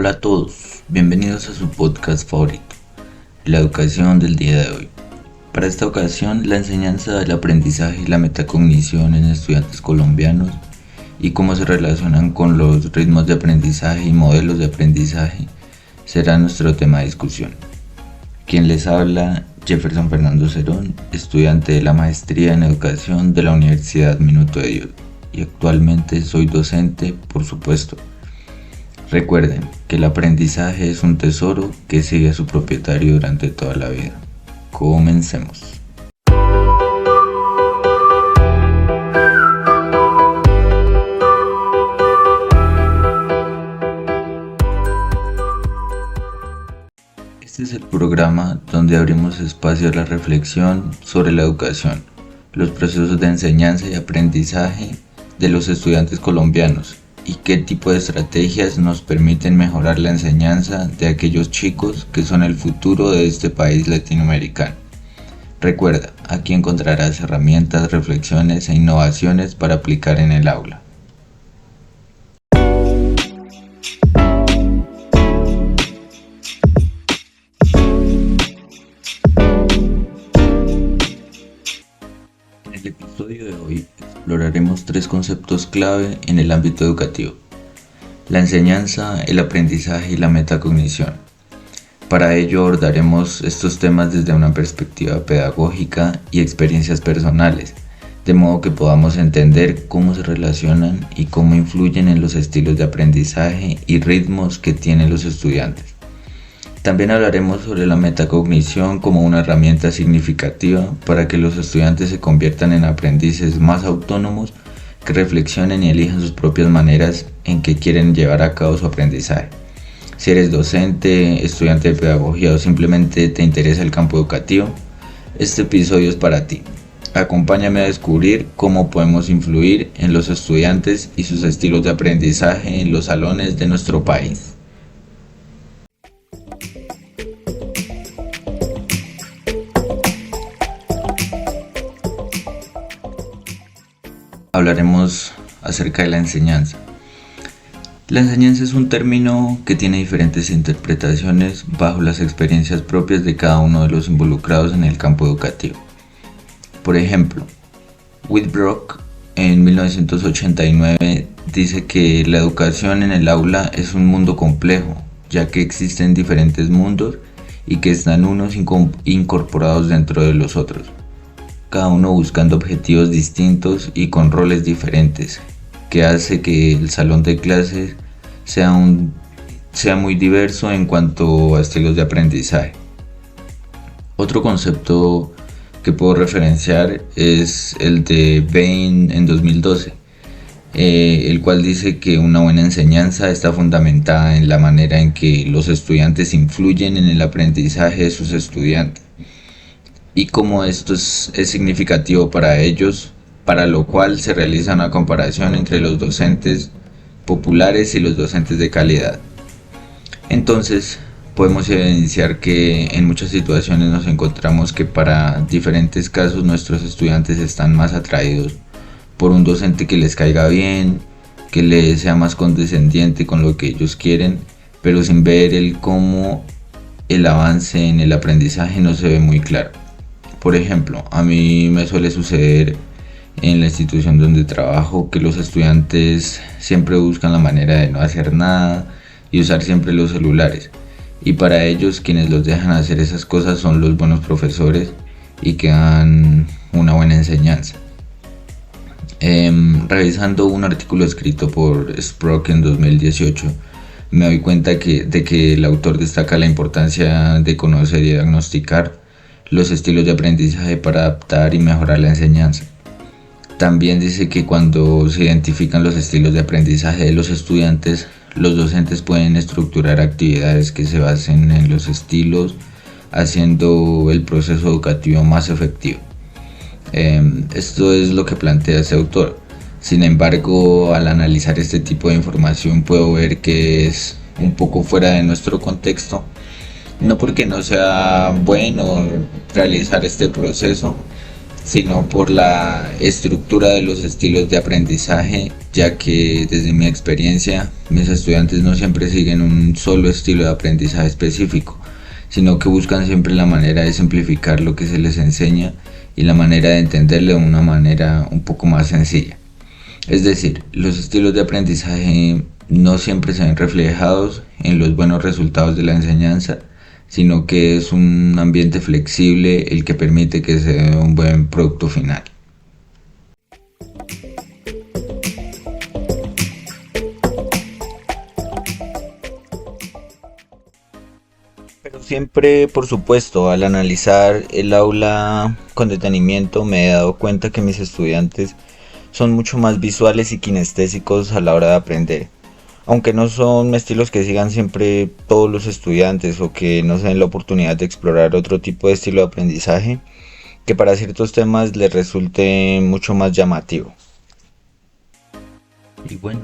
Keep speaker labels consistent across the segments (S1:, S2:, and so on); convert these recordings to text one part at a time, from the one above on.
S1: Hola a todos, bienvenidos a su podcast favorito, la educación del día de hoy. Para esta ocasión, la enseñanza del aprendizaje y la metacognición en estudiantes colombianos y cómo se relacionan con los ritmos de aprendizaje y modelos de aprendizaje será nuestro tema de discusión. Quien les habla, Jefferson Fernando Cerón, estudiante de la maestría en educación de la Universidad Minuto de Dios, y actualmente soy docente, por supuesto. Recuerden que el aprendizaje es un tesoro que sigue a su propietario durante toda la vida. Comencemos. Este es el programa donde abrimos espacio a la reflexión sobre la educación, los procesos de enseñanza y aprendizaje de los estudiantes colombianos y qué tipo de estrategias nos permiten mejorar la enseñanza de aquellos chicos que son el futuro de este país latinoamericano. Recuerda, aquí encontrarás herramientas, reflexiones e innovaciones para aplicar en el aula. En el episodio de hoy exploraremos tres conceptos clave en el ámbito educativo: la enseñanza, el aprendizaje y la metacognición. Para ello abordaremos estos temas desde una perspectiva pedagógica y experiencias personales, de modo que podamos entender cómo se relacionan y cómo influyen en los estilos de aprendizaje y ritmos que tienen los estudiantes. También hablaremos sobre la metacognición como una herramienta significativa para que los estudiantes se conviertan en aprendices más autónomos que reflexionen y elijan sus propias maneras en que quieren llevar a cabo su aprendizaje. Si eres docente, estudiante de pedagogía o simplemente te interesa el campo educativo, este episodio es para ti. Acompáñame a descubrir cómo podemos influir en los estudiantes y sus estilos de aprendizaje en los salones de nuestro país. Hablaremos acerca de la enseñanza. La enseñanza es un término que tiene diferentes interpretaciones bajo las experiencias propias de cada uno de los involucrados en el campo educativo. Por ejemplo, Whitbrook en 1989 dice que la educación en el aula es un mundo complejo, ya que existen diferentes mundos y que están unos incorporados dentro de los otros, cada uno buscando objetivos distintos y con roles diferentes, que hace que el salón de clases sea muy diverso en cuanto a estilos de aprendizaje. Otro concepto que puedo referenciar es el de Bain en 2012, el cual dice que una buena enseñanza está fundamentada en la manera en que los estudiantes influyen en el aprendizaje de sus estudiantes y cómo esto es significativo para ellos, para lo cual se realiza una comparación entre los docentes populares y los docentes de calidad. Entonces, podemos evidenciar que en muchas situaciones nos encontramos que para diferentes casos nuestros estudiantes están más atraídos por un docente que les caiga bien, que les sea más condescendiente con lo que ellos quieren, pero sin ver cómo el avance en el aprendizaje no se ve muy claro. Por ejemplo, a mí me suele suceder en la institución donde trabajo que los estudiantes siempre buscan la manera de no hacer nada y usar siempre los celulares, y para ellos quienes los dejan hacer esas cosas son los buenos profesores y que dan una buena enseñanza. Revisando un artículo escrito por Sprock en 2018, me doy cuenta de que el autor destaca la importancia de conocer y diagnosticar los estilos de aprendizaje para adaptar y mejorar la enseñanza. También dice que cuando se identifican los estilos de aprendizaje de los estudiantes, los docentes pueden estructurar actividades que se basen en los estilos, haciendo el proceso educativo más efectivo. Esto es lo que plantea este autor. Sin embargo, al analizar este tipo de información puedo ver que es un poco fuera de nuestro contexto, no porque no sea bueno realizar este proceso, sino por la estructura de los estilos de aprendizaje, ya que desde mi experiencia mis estudiantes no siempre siguen un solo estilo de aprendizaje específico, sino que buscan siempre la manera de simplificar lo que se les enseña y la manera de entenderlo de una manera un poco más sencilla. Es decir, los estilos de aprendizaje no siempre se ven reflejados en los buenos resultados de la enseñanza, sino que es un ambiente flexible el que permite que se dé un buen producto final. Pero siempre, por supuesto, al analizar el aula con detenimiento me he dado cuenta que mis estudiantes son mucho más visuales y kinestésicos a la hora de aprender. Aunque no son estilos que sigan siempre todos los estudiantes o que no se den la oportunidad de explorar otro tipo de estilo de aprendizaje que para ciertos temas les resulte mucho más llamativo. Y bueno,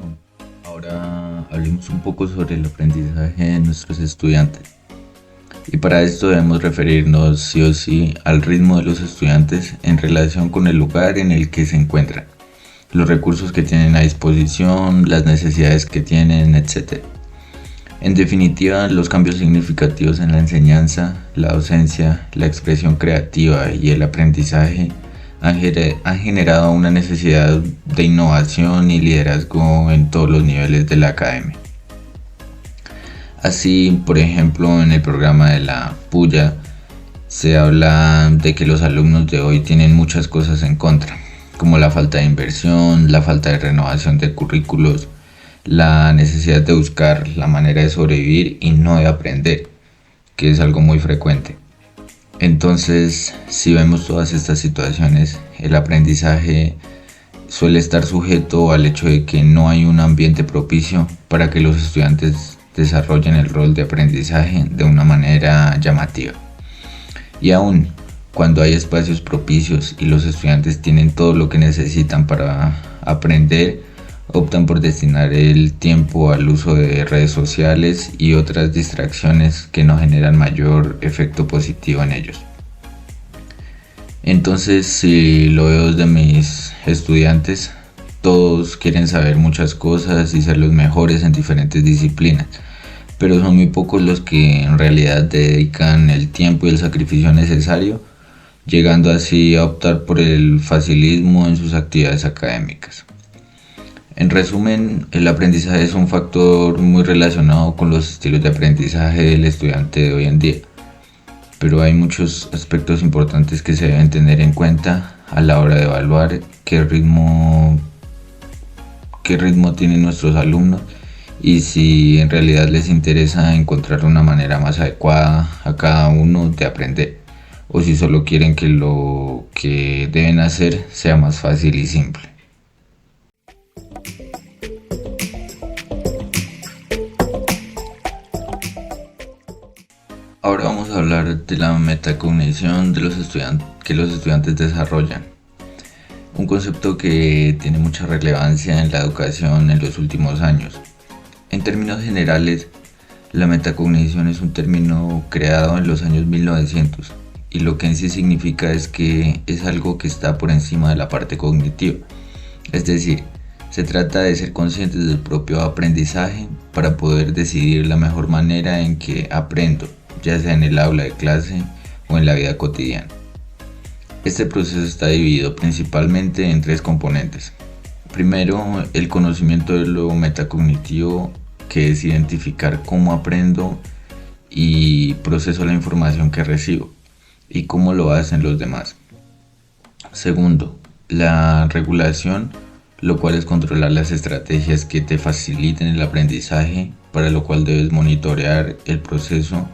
S1: ahora hablemos un poco sobre el aprendizaje de nuestros estudiantes. Y para esto debemos referirnos sí o sí al ritmo de los estudiantes en relación con el lugar en el que se encuentran, los recursos que tienen a disposición, las necesidades que tienen, etc. En definitiva, los cambios significativos en la enseñanza, la docencia, la expresión creativa y el aprendizaje han generado una necesidad de innovación y liderazgo en todos los niveles de la academia. Así, por ejemplo, en el programa de la Puya se habla de que los alumnos de hoy tienen muchas cosas en contra, como la falta de inversión, la falta de renovación de currículos, la necesidad de buscar la manera de sobrevivir y no de aprender, que es algo muy frecuente. Entonces, si vemos todas estas situaciones, el aprendizaje suele estar sujeto al hecho de que no hay un ambiente propicio para que los estudiantes desarrollen el rol de aprendizaje de una manera llamativa. Y aún cuando hay espacios propicios y los estudiantes tienen todo lo que necesitan para aprender, optan por destinar el tiempo al uso de redes sociales y otras distracciones que no generan mayor efecto positivo en ellos. Entonces, si lo veo de mis estudiantes, todos quieren saber muchas cosas y ser los mejores en diferentes disciplinas, pero son muy pocos los que en realidad dedican el tiempo y el sacrificio necesario, llegando así a optar por el facilismo en sus actividades académicas. En resumen, el aprendizaje es un factor muy relacionado con los estilos de aprendizaje del estudiante de hoy en día, pero hay muchos aspectos importantes que se deben tener en cuenta a la hora de evaluar qué ritmo tienen nuestros alumnos y si en realidad les interesa encontrar una manera más adecuada a cada uno de aprender, o si solo quieren que lo que deben hacer sea más fácil y simple. Ahora vamos a hablar de la metacognición de que los estudiantes desarrollan, un concepto que tiene mucha relevancia en la educación en los últimos años. En términos generales, la metacognición es un término creado en los años 1900 y lo que en sí significa es que es algo que está por encima de la parte cognitiva. Es decir, se trata de ser conscientes del propio aprendizaje para poder decidir la mejor manera en que aprendo, ya sea en el aula de clase o en la vida cotidiana. Este proceso está dividido principalmente en tres componentes. Primero, el conocimiento de lo metacognitivo, que es identificar cómo aprendo y proceso la información que recibo y cómo lo hacen los demás. Segundo, la regulación, lo cual es controlar las estrategias que te faciliten el aprendizaje, para lo cual debes monitorear el proceso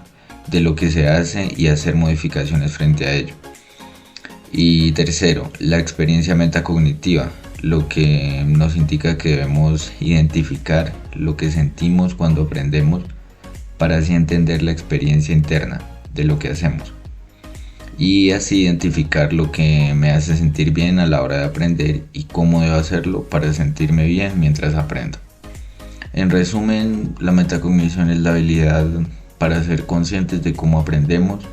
S1: de lo que se hace y hacer modificaciones frente a ello. Y tercero, la experiencia metacognitiva, lo que nos indica que debemos identificar lo que sentimos cuando aprendemos para así entender la experiencia interna de lo que hacemos y así identificar lo que me hace sentir bien a la hora de aprender y cómo debo hacerlo para sentirme bien mientras aprendo. En resumen, la metacognición es la habilidad para ser conscientes de cómo aprendemos,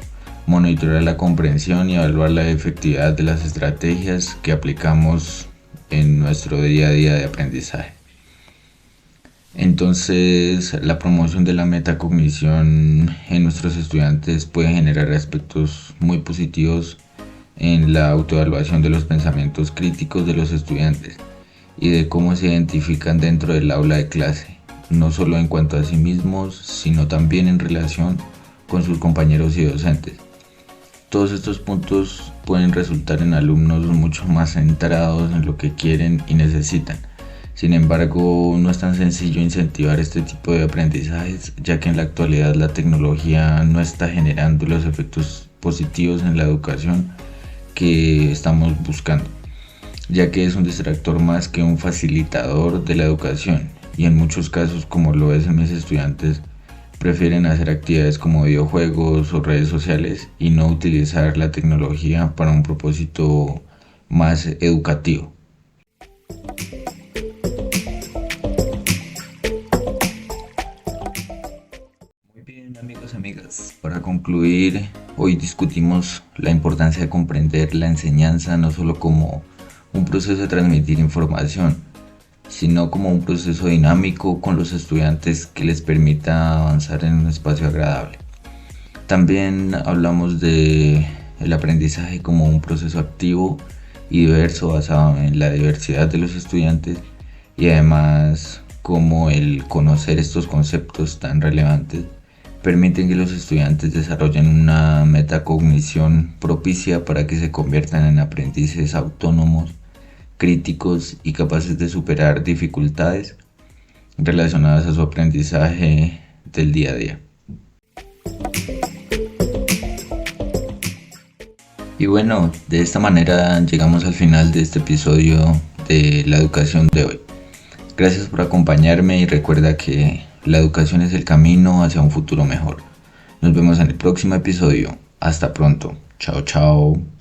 S1: monitorear la comprensión y evaluar la efectividad de las estrategias que aplicamos en nuestro día a día de aprendizaje. Entonces, la promoción de la metacognición en nuestros estudiantes puede generar aspectos muy positivos en la autoevaluación de los pensamientos críticos de los estudiantes y de cómo se identifican dentro del aula de clase, no solo en cuanto a sí mismos, sino también en relación con sus compañeros y docentes. Todos estos puntos pueden resultar en alumnos mucho más centrados en lo que quieren y necesitan. Sin embargo, no es tan sencillo incentivar este tipo de aprendizajes, ya que en la actualidad la tecnología no está generando los efectos positivos en la educación que estamos buscando, ya que es un distractor más que un facilitador de la educación, y en muchos casos, como lo es en mis estudiantes, prefieren hacer actividades como videojuegos o redes sociales y no utilizar la tecnología para un propósito más educativo. Muy bien, amigos y amigas, para concluir, hoy discutimos la importancia de comprender la enseñanza no solo como un proceso de transmitir información, sino como un proceso dinámico con los estudiantes que les permita avanzar en un espacio agradable. También hablamos de el aprendizaje como un proceso activo y diverso basado en la diversidad de los estudiantes, y además como el conocer estos conceptos tan relevantes permiten que los estudiantes desarrollen una metacognición propicia para que se conviertan en aprendices autónomos, críticos y capaces de superar dificultades relacionadas a su aprendizaje del día a día. Y bueno, de esta manera llegamos al final de este episodio de la educación de hoy. Gracias por acompañarme y recuerda que la educación es el camino hacia un futuro mejor. Nos vemos en el próximo episodio. Hasta pronto. Chao, chao.